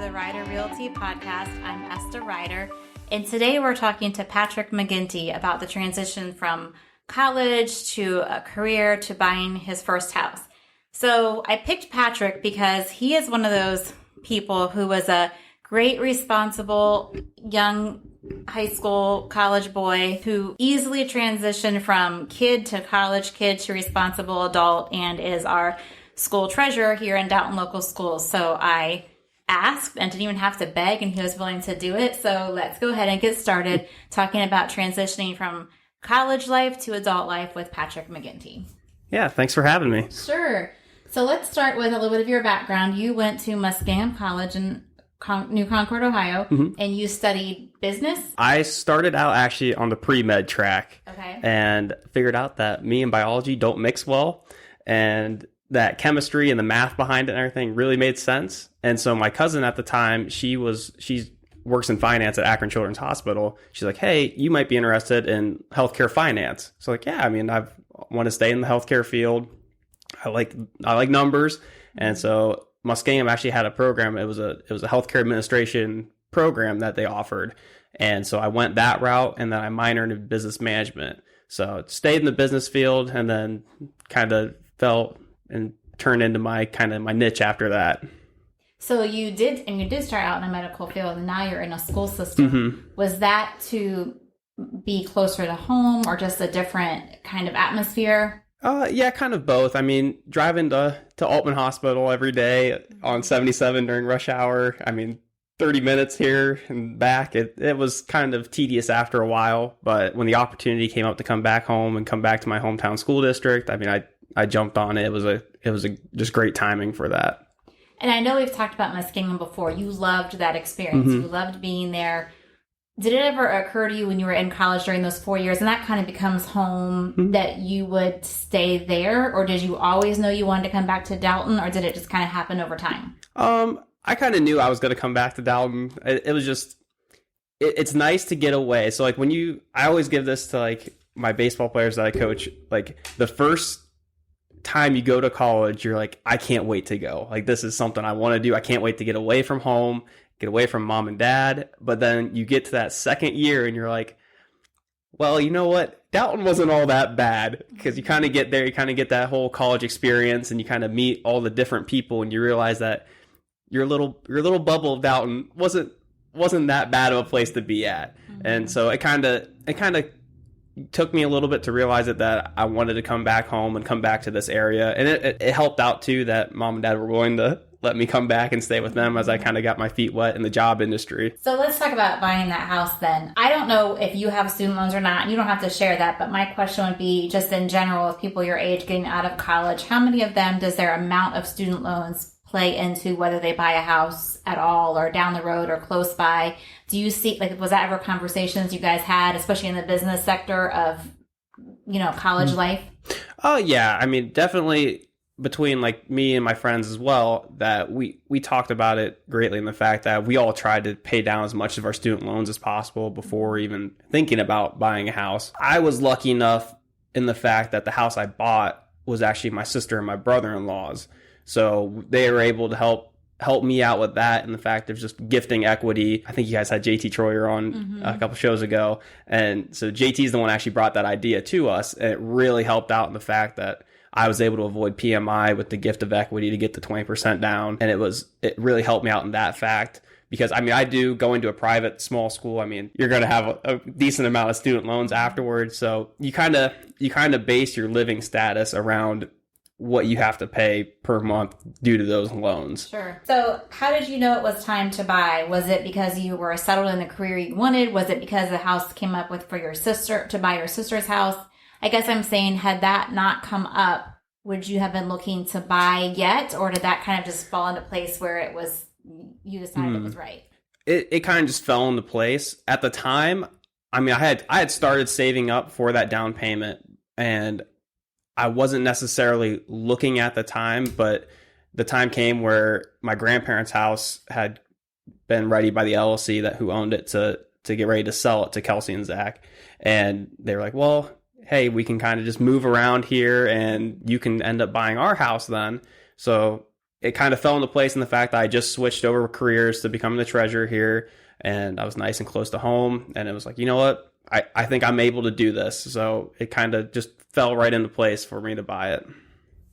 the Ryder Realty Podcast. I'm Esta Ryder, and today we're talking to Patrick McGinty about the transition from college to a career to buying his first house. So I picked Patrick because he is one of those people who was a great, responsible, young high school, college boy who easily transitioned from kid to college kid to responsible adult and is our school treasurer here in Dalton Local Schools. So I asked and didn't even have to beg, and he was willing to do it. So let's go ahead and get started talking about transitioning from college life to adult life with Patrick McGinty. Yeah, thanks for having me. Sure. So let's start with a little bit of your background. You went to Muskingum College in New Concord, Ohio, and you studied business? I started out actually on the pre-med track. Okay. And figured out that me and biology don't mix well, and that chemistry and the math behind it and everything really made sense. And so my cousin at the time, she works in finance at Akron Children's Hospital. She's like, hey, you might be interested in healthcare finance. So like, yeah, I mean, I want to stay in the healthcare field. I like numbers. And so Muskingum actually had a program. It was a healthcare administration program that they offered. And so I went that route, and then I minored in business management. So stayed in the business field, and then kind of fell and turned into my niche after that. So you did start out in a medical field, and now you're in a school system. Mm-hmm. Was that to be closer to home, or just a different kind of atmosphere? Yeah, kind of both. I mean, driving to Altman Hospital every day on 77 during rush hour, 30 minutes here and back, it was kind of tedious after a while. But when the opportunity came up to come back home and come back to my hometown school district, I jumped on it. It was just great timing for that. And I know we've talked about Muskingum before. You loved that experience. Mm-hmm. You loved being there. Did it ever occur to you when you were in college during those 4 years, and that kind of becomes home, that you would stay there? Or did you always know you wanted to come back to Dalton, or did it just kind of happen over time? I kind of knew I was going to come back to Dalton. It was just, it's nice to get away. So like I always give this to like my baseball players that I coach, like the first time you go to college, you're like, I can't wait to go. Like, this is something I want to do. I can't wait to get away from home, get away from mom and dad. But then you get to that second year and you're like, well, you know what? Dalton wasn't all that bad, because you kind of get there, you kind of get that whole college experience, and you kind of meet all the different people, and you realize that your little bubble of Dalton wasn't that bad of a place to be at. Mm-hmm. And so it kind of took me a little bit to realize that I wanted to come back home and come back to this area. And it helped out too that mom and dad were willing to let me come back and stay with them as I kind of got my feet wet in the job industry. So let's talk about buying that house then. I don't know if you have student loans or not. You don't have to share that, but my question would be, just in general, with people your age getting out of college, how many of them does their amount of student loans play into whether they buy a house at all, or down the road, or close by? Do you see, like, was that ever conversations you guys had, especially in the business sector of, college life? Oh yeah. Definitely between like me and my friends as well, that we talked about it greatly, in the fact that we all tried to pay down as much of our student loans as possible before even thinking about buying a house. I was lucky enough in the fact that the house I bought was actually my sister and my brother-in-law's. So they were able to help me out with that, and the fact of just gifting equity. I think you guys had JT Troyer on a couple shows ago. And so JT's the one who actually brought that idea to us. And it really helped out in the fact that I was able to avoid PMI with the gift of equity to get the 20% down. And it really helped me out in that fact. Because, I do go into a private small school. You're going to have a decent amount of student loans afterwards. So you kind of base your living status around what you have to pay per month due to those loans. Sure. So how did you know it was time to buy? Was it because you were settled in the career you wanted? Was it because the house came up for your sister, to buy your sister's house? I guess I'm saying, had that not come up, would you have been looking to buy yet? Or did that kind of just fall into place where it was, you decided it was right? It kind of just fell into place. At the time, I had started saving up for that down payment, and I wasn't necessarily looking at the time, but the time came where my grandparents' house had been ready by the LLC who owned it to get ready to sell it to Kelsey and Zach. And they were like, well, hey, we can kind of just move around here and you can end up buying our house then. So it kind of fell into place in the fact that I just switched over careers to becoming the treasurer here, and I was nice and close to home, and it was like, you know what, I think I'm able to do this. So it kind of just fell right into place for me to buy it.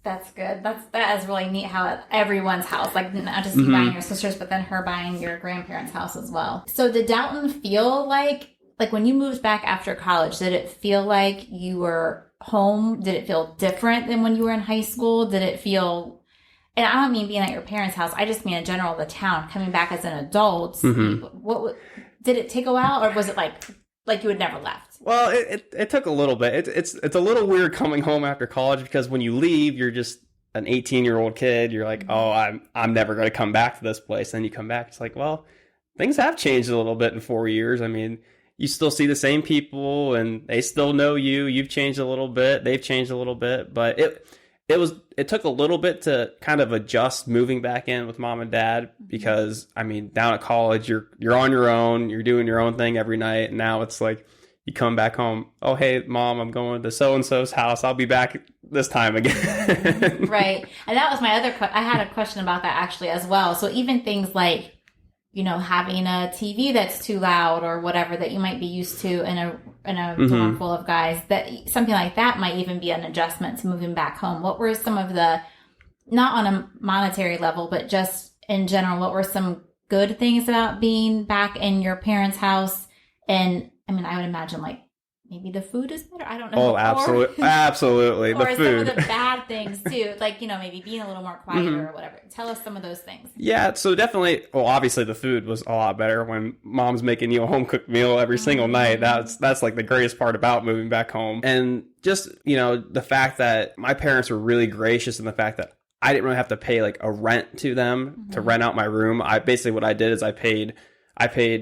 That's good. That is really neat how everyone's house, like not just you buying your sister's, but then her buying your grandparents' house as well. So did Downton feel like when you moved back after college, did it feel like you were home? Did it feel different than when you were in high school? Did it feel, and I don't mean being at your parents' house, I just mean in general, the town, coming back as an adult, what did it take a while, or was it like you had never left? Well, it took a little bit. It's a little weird coming home after college, because when you leave, you're just an 18-year-old kid. You're like, oh, I'm never going to come back to this place. Then you come back, it's like, well, things have changed a little bit in 4 years. I mean, you still see the same people, and they still know you. You've changed a little bit. They've changed a little bit, but it took a little bit to kind of adjust moving back in with mom and dad, because I mean, down at college, you're on your own, you're doing your own thing every night. And now it's like, you come back home, oh, hey, mom, I'm going to so-and-so's house. I'll be back this time again. Right. And that was my other I had a question about that actually as well. So even things like, having a TV that's too loud or whatever that you might be used to in a dorm full of guys, that something like that might even be an adjustment to moving back home. What were some of the, not on a monetary level, but just in general, what were some good things about being back in your parents' house? And I mean, I would imagine maybe the food is better. I don't know. Oh, absolutely. Or the food. some of the bad things too, maybe being a little more quieter or whatever. Tell us some of those things. Yeah, so definitely. Well, obviously the food was a lot better when mom's making you a home cooked meal every single night. That's like the greatest part about moving back home, and just the fact that my parents were really gracious in the fact that I didn't really have to pay like a rent to them to rent out my room. What I did is I paid,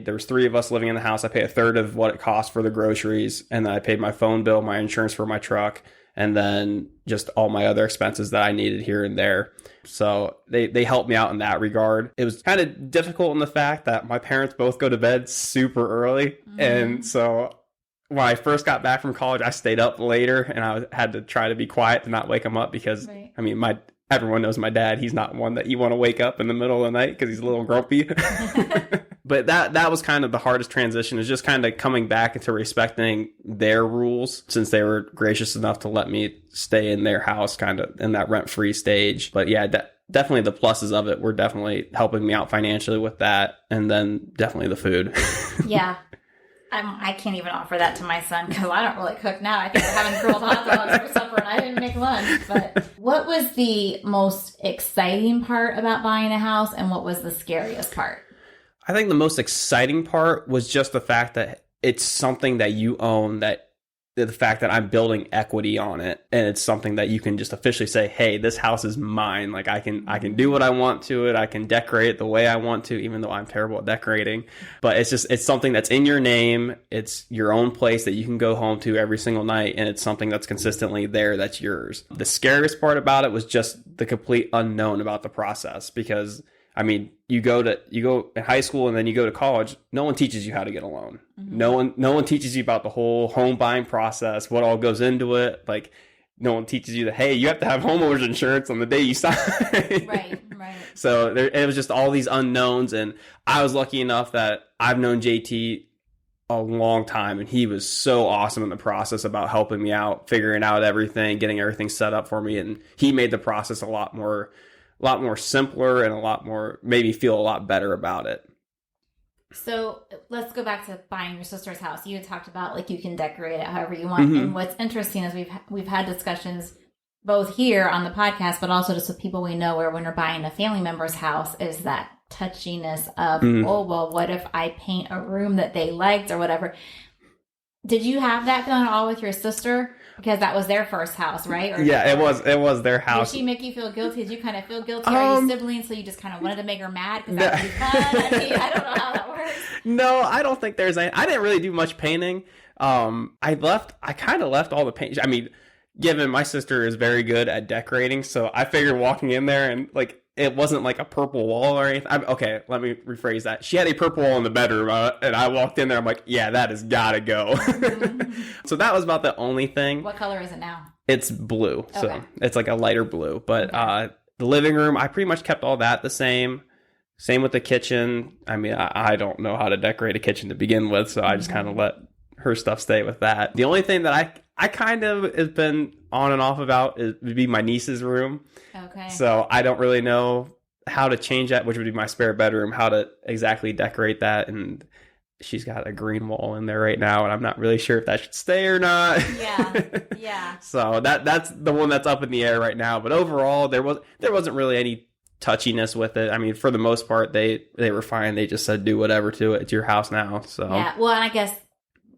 there was 3 of us living in the house. I paid a third of what it cost for the groceries. And then I paid my phone bill, my insurance for my truck, and then just all my other expenses that I needed here and there. So they helped me out in that regard. It was kind of difficult in the fact that my parents both go to bed super early. And so when I first got back from college, I stayed up later, and I had to try to be quiet to not wake them up, because I mean, everyone knows my dad. He's not one that you want to wake up in the middle of the night because he's a little grumpy. But that was kind of the hardest transition, is just kind of coming back into respecting their rules, since they were gracious enough to let me stay in their house kind of in that rent-free stage. But yeah, definitely the pluses of it were definitely helping me out financially with that. And then definitely the food. Yeah. I can't even offer that to my son, because I don't really cook now. I think we're having grilled hot dogs for supper, and I didn't make lunch. But what was the most exciting part about buying a house, and what was the scariest part? I think the most exciting part was just the fact that it's something that you own, that the fact that I'm building equity on it, and it's something that you can just officially say, hey, this house is mine. Like I can do what I want to it. I can decorate it the way I want to, even though I'm terrible at decorating. But it's something that's in your name. It's your own place that you can go home to every single night, and it's something that's consistently there that's yours. The scariest part about it was just the complete unknown about the process, because I mean, you go in high school and then you go to college. No one teaches you how to get a loan. No one teaches you about the whole home buying process, what all goes into it. Like, no one teaches you that, hey, you have to have homeowners insurance on the day you sign. Right. So it was just all these unknowns, and I was lucky enough that I've known JT a long time, and he was so awesome in the process about helping me out, figuring out everything, getting everything set up for me, and he made the process a lot more simpler, and a lot more, made me feel a lot better about it. So let's go back to buying your sister's house. You had talked about like you can decorate it however you want. And what's interesting is we've had discussions both here on the podcast, but also just with people we know, where when we're buying a family member's house, is that touchiness of, oh, well, what if I paint a room that they liked or whatever? Did you have that going all with your sister? Because that was their first house, right? Or yeah, it was their house. Did she make you feel guilty? Did you kind of feel guilty? Are you siblings, so you just kind of wanted to make her mad? Because that would be fun. I mean, I don't know how that works. No, I don't think there's any. I didn't really do much painting. I kind of left all the paint. I mean, given my sister is very good at decorating, so I figured walking in there and like, it wasn't like a purple wall or anything. Okay, let me rephrase that. She had a purple wall in the bedroom, and I walked in there. I'm like, yeah, that has got to go. So that was about the only thing. What color is it now? It's blue, so it's like a lighter blue. But the living room, I pretty much kept all that the same. Same with the kitchen. I mean, I don't know how to decorate a kitchen to begin with, so I just kind of let her stuff stay with that. The only thing that I kind of have been on and off about would be my niece's room. Okay. So I don't really know how to change that, which would be my spare bedroom, how to exactly decorate that. And she's got a green wall in there right now, and I'm not really sure if that should stay or not. Yeah. So that's the one that's up in the air right now. But overall, there wasn't really any touchiness with it. I mean, for the most part, they were fine. They just said do whatever to it. It's your house now. So yeah. Well, and I guess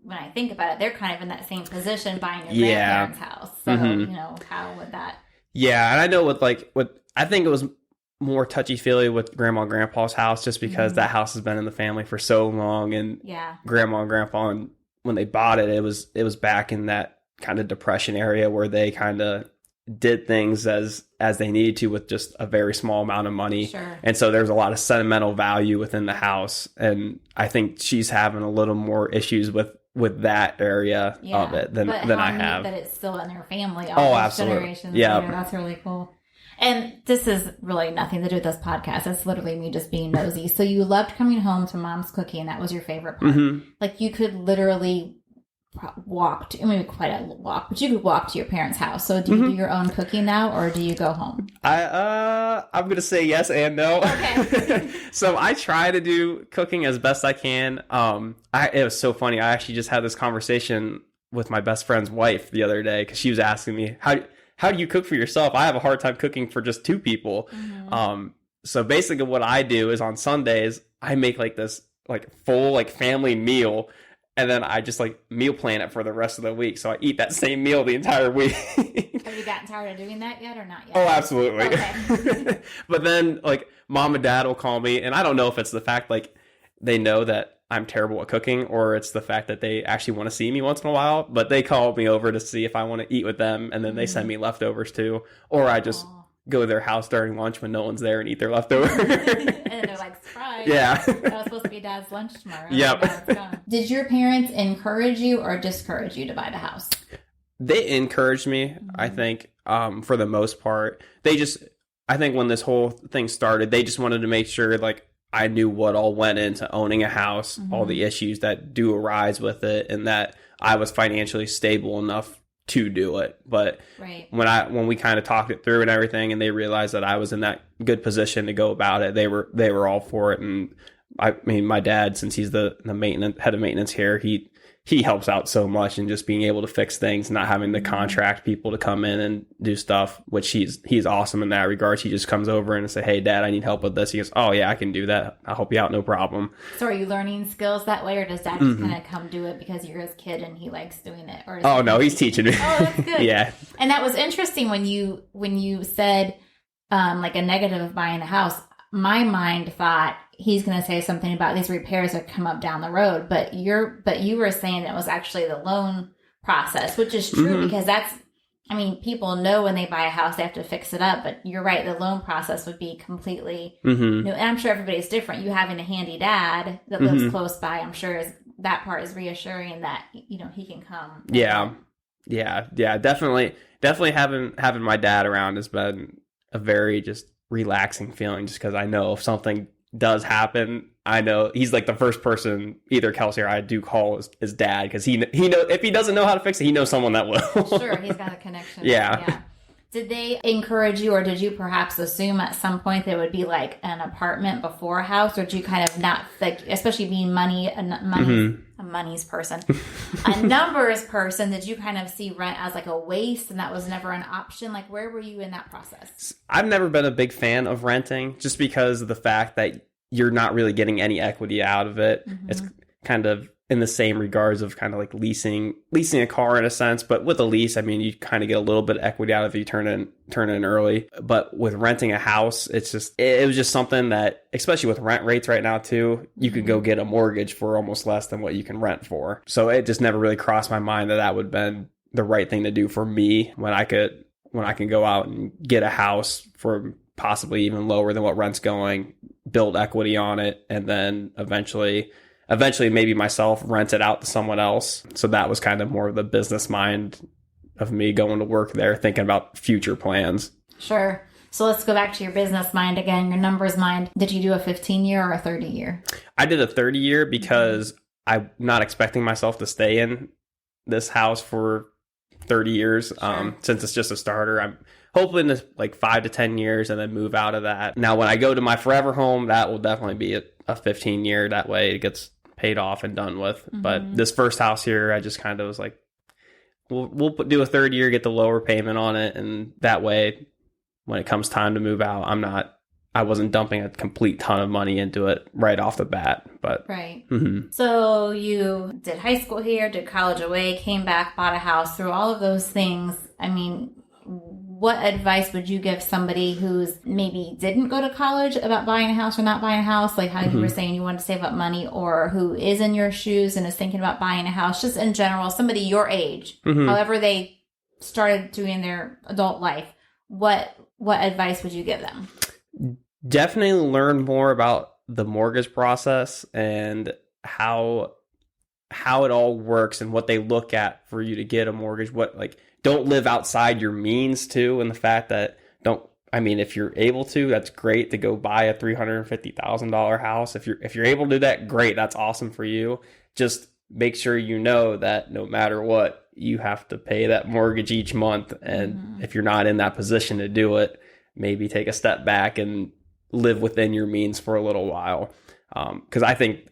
when I think about it, they're kind of in that same position buying your grandparents' house. So you know, how would that? Yeah, and I know with I think it was more touchy-feely with Grandma and Grandpa's house, just because that house has been in the family for so long, and Grandma and Grandpa, and when they bought it, it was back in that kind of depression area where they kind of did things as they needed to with just a very small amount of money. Sure. And so there's a lot of sentimental value within the house, and I think she's having a little more issues with that area of it than I have. That it's still in her family. Absolutely. Generations yeah, later. That's really cool. And this is really nothing to do with this podcast. It's literally me just being nosy. So you loved coming home to mom's cooking, and that was your favorite part. Like you could literally walk to, I mean, quite a walk, but you could walk to your parents' house. So do you do your own cooking now, or do you go home? I'm going to say yes and no. Okay. So I try to do cooking as best I can. It was so funny. I actually just had this conversation with my best friend's wife the other day, because she was asking me, how do you cook for yourself? I have a hard time cooking for just two people. So basically what I do is on Sundays, I make this full family meal, and then I just meal plan it for the rest of the week. So I eat that same meal the entire week. Have you gotten tired of doing that yet or not yet? Oh, absolutely. Okay. But then mom and dad will call me, and I don't know if it's the fact they know that I'm terrible at cooking, or it's the fact that they actually want to see me once in a while, but they call me over to see if I want to eat with them, and then they send me leftovers too, or I just go to their house during lunch when no one's there and eat their leftovers. And they're like, surprise. Yeah. That was supposed to be Dad's lunch tomorrow. Yep. Did your parents encourage you or discourage you to buy the house? They encouraged me, I think, for the most part. I think when this whole thing started, they just wanted to make sure I knew what all went into owning a house, all the issues that do arise with it, and that I was financially stable enough to do it. But when we kind of talked it through and everything, and they realized that I was in that good position to go about it, they were all for it. And I mean, my dad, since he's the head of maintenance here, he helps out so much in just being able to fix things, not having to contract people to come in and do stuff, which he's awesome in that regard. He just comes over and say, "Hey, Dad, I need help with this." He goes, "Oh yeah, I can do that. I'll help you out, no problem." So are you learning skills that way, or does Dad just kind of come do it because you're his kid and he likes doing it? Or no, he's teaching me. Oh, that's good. Yeah. And that was interesting when you said a negative of buying the house. My mind thought he's going to say something about these repairs that come up down the road, but you were saying it was actually the loan process, which is true because people know when they buy a house they have to fix it up, but you're right, the loan process would be completely new. And I'm sure everybody's different. You having a handy dad that lives close by, I'm sure that part is reassuring that he can come. Yeah, definitely having my dad around has been a very just relaxing feeling, just because I know if something does happen, I know he's the first person either Kelsey or I do call his dad, because he know if he doesn't know how to fix it, he knows someone that will. Sure, he's got a connection. Yeah. Did they encourage you, or did you perhaps assume at some point there would be an apartment before a house, or did you kind of not especially being a money's person, a numbers person, did you kind of see rent as a waste and that was never an option? Where were you in that process? I've never been a big fan of renting, just because of the fact that you're not really getting any equity out of it. It's kind of in the same regards of kind of leasing a car in a sense, but with a lease, I mean, you kind of get a little bit of equity out of it if you turn in early. But with renting a house, it was just something that, especially with rent rates right now too, you could go get a mortgage for almost less than what you can rent for. So it just never really crossed my mind that would have been the right thing to do for me when I can go out and get a house for possibly even lower than what rent's going, build equity on it, and then eventually maybe myself rent it out to someone else. So that was kind of more of the business mind of me going to work there, thinking about future plans. Sure. So let's go back to your business mind again, your numbers mind. Did you do a 15-year or a 30-year? I did a 30-year because I'm not expecting myself to stay in this house for 30 years. Sure. Since it's just a starter, I'm hoping to like 5 to 10 years and then move out of that. Now, when I go to my forever home, that will definitely be a 15-year. That way it gets paid off and done with. Mm-hmm. But this first house here, I just kind of was like, we'll do a third year, get the lower payment on it. And that way, when it comes time to move out, I wasn't dumping a complete ton of money into it right off the bat. But right. Mm-hmm. So you did high school here, did college away, came back, bought a house. Through all of those things, I mean, what advice would you give somebody who's maybe didn't go to college about buying a house or not buying a house? Like how you were saying you wanted to save up money, or who is in your shoes and is thinking about buying a house, just in general, somebody your age, however they started doing their adult life, what advice would you give them? Definitely learn more about the mortgage process and how it all works and what they look at for you to get a mortgage. Don't live outside your means too, and the fact that if you're able to, that's great to go buy a $350,000 house. If you're able to do that, great, that's awesome for you. Just make sure you know that no matter what, you have to pay that mortgage each month, and if you're not in that position to do it, maybe take a step back and live within your means for a little while. Because I think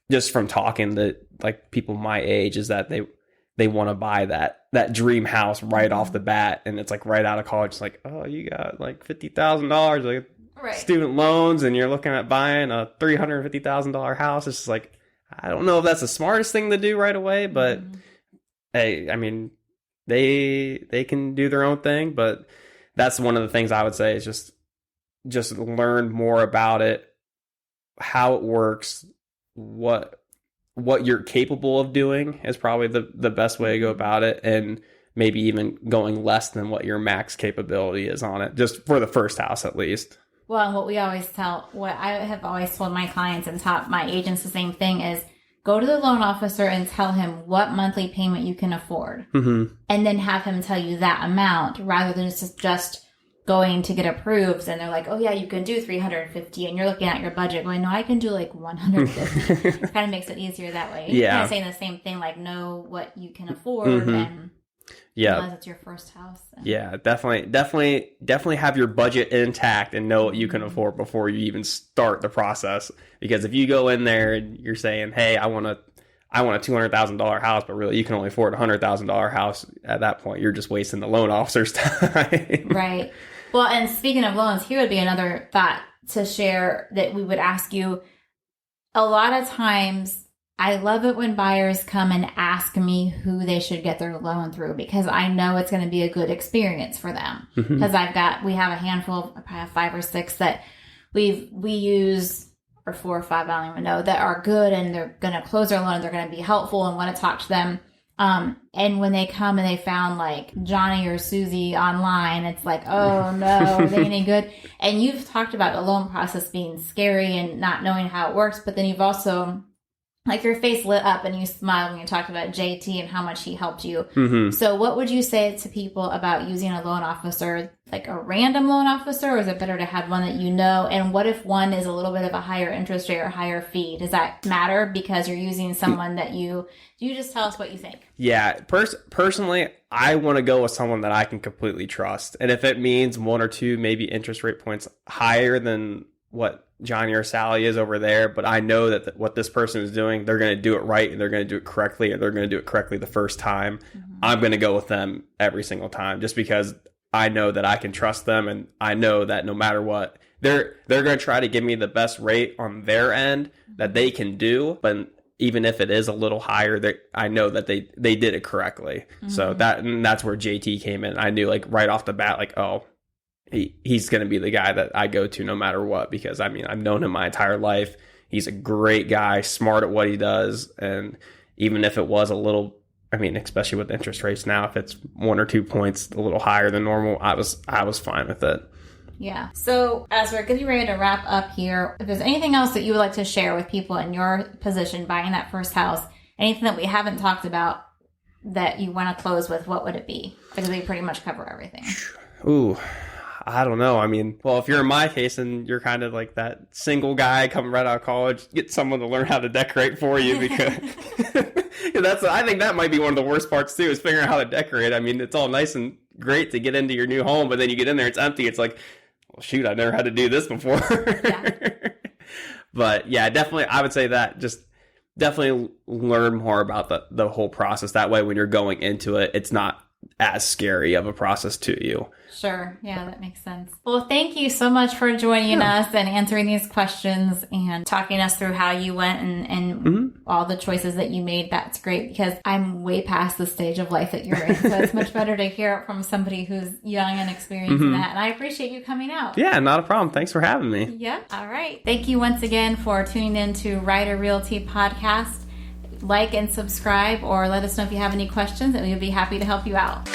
just from talking to like people my age is that they want to buy that dream house right off the bat, and it's like right out of college. It's like, oh, you got like $50,000 like student loans, and you're looking at buying a $350,000 house. It's just like, I don't know if that's the smartest thing to do right away, but hey, I mean, they can do their own thing. But that's one of the things I would say is just learn more about it, how it works, what you're capable of doing is probably the best way to go about it, and maybe even going less than what your max capability is on it, just for the first house at least. Well, what I have always told my clients and taught my agents the same thing is go to the loan officer and tell him what monthly payment you can afford, and then have him tell you that amount rather than just going to get approved, and they're like, oh yeah, you can do 350, and you're looking at your budget going, no, I can do like 150. It kind of makes it easier that way. You're kind of saying the same thing, like know what you can afford, and realize it's your first house. Yeah, definitely have your budget intact and know what you can afford before you even start the process. Because if you go in there and you're saying, hey, I want a $200,000 house, but really you can only afford a $100,000 house, at that point you're just wasting the loan officer's time. Right. Well, and speaking of loans, here would be another thought to share that we would ask you. A lot of times, I love it when buyers come and ask me who they should get their loan through, because I know it's going to be a good experience for them. Because we have a handful, I probably have 5 or 6 that we use, or 4 or 5, I don't even know, that are good, and they're going to close their loan, they're going to be helpful and want to talk to them. And when they come and they found like Johnny or Susie online, it's like, oh no, they ain't any good. And you've talked about the loan process being scary and not knowing how it works, but then you've also, like, your face lit up and you smiled when you talked about JT and how much he helped you. So what would you say to people about using a loan officer, like a random loan officer, or is it better to have one that you know? And what if one is a little bit of a higher interest rate or higher fee? Does that matter because you're using someone that you just tell us what you think? Yeah, personally, I want to go with someone that I can completely trust. And if it means 1 or 2 maybe interest rate points higher than what Johnny or Sally is over there, but I know that what this person is doing, they're going to do it right, and they're going to do it correctly, and they're going to do it correctly the first time, I'm going to go with them every single time, just because I know that I can trust them, and I know that no matter what, they're going to try to give me the best rate on their end that they can do. But even if it is a little higher, I know that they did it correctly. So that's where JT came in. I knew, like, right off the bat, like, oh, he's going to be the guy that I go to no matter what, because I mean, I've known him my entire life. He's a great guy, smart at what he does. And even if it was a little, I mean, especially with interest rates now, if it's 1 or 2 points a little higher than normal, I was fine with it. Yeah. So as we're getting ready to wrap up here, if there's anything else that you would like to share with people in your position buying that first house, anything that we haven't talked about that you want to close with, what would it be? Because we pretty much cover everything. Ooh. I don't know. I mean, well, if you're in my case and you're kind of like that single guy coming right out of college, get someone to learn how to decorate for you, because I think that might be one of the worst parts too, is figuring out how to decorate. I mean, it's all nice and great to get into your new home, but then you get in there, it's empty. It's like, well, shoot, I never had to do this before. Yeah. But yeah, definitely, I would say that just definitely learn more about the whole process. That way, when you're going into it, it's not as scary of a process to you. Sure. Yeah, that makes sense. Well, thank you so much for joining us and answering these questions and talking us through how you went and all the choices that you made. That's great, because I'm way past the stage of life that you're in. So it's much better to hear it from somebody who's young and experienced in that. And I appreciate you coming out. Yeah, not a problem. Thanks for having me. Yeah. All right. Thank you once again for tuning in to Ryder Realty Podcast. Like and subscribe, or let us know if you have any questions, and we'll be happy to help you out.